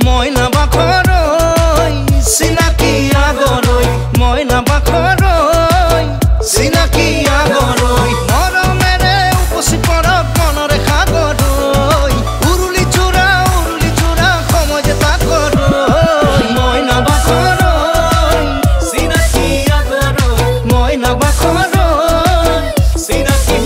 ময়না বাখৰই চিনাকি আগৰই ময়না বাখৰই চিনাকি আগৰই মৰমেৰে উপচি পৰক মনৰে সাগৰই উৰুলি চূড়া সময় যে তাকৰই ময়না বাখৰই চিনাকি আগৰই ময়না বাখৰই চিনাকি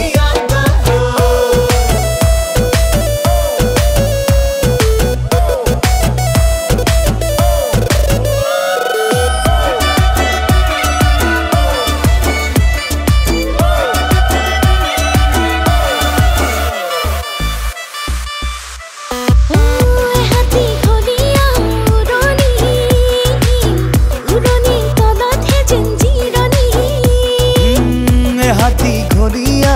হাতী ঘৰিয়া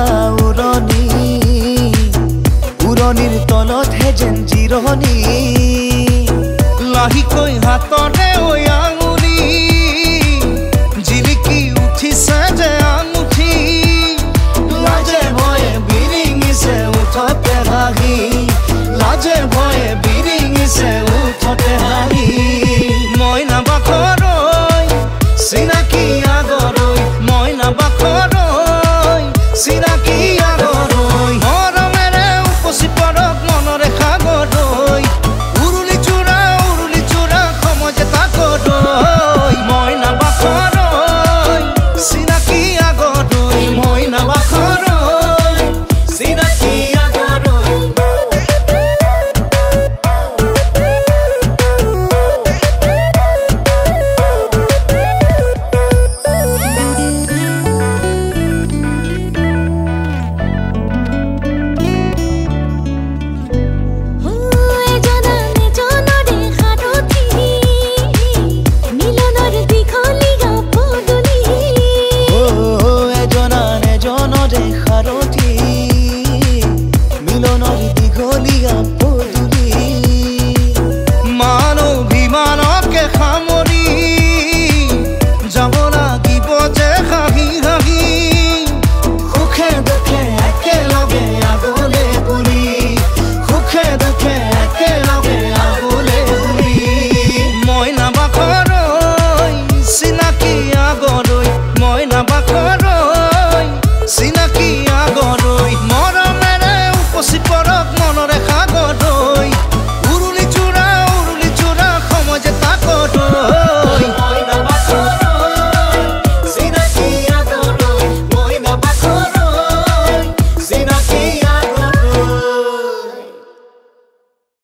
উৰণিৰ তলত হে যেন জিৰণি লাহিকৈ হাতৰে ঐ আঙুলি জিলিকি উঠিছে যে আঙুঠি লাজে ভয়ে বিৰিঙিছে উঠতে হাঁহি লাজে ভয়ে বিৰিঙিছে উঠতে হাঁহি ময়না বাখৰই চিনাকি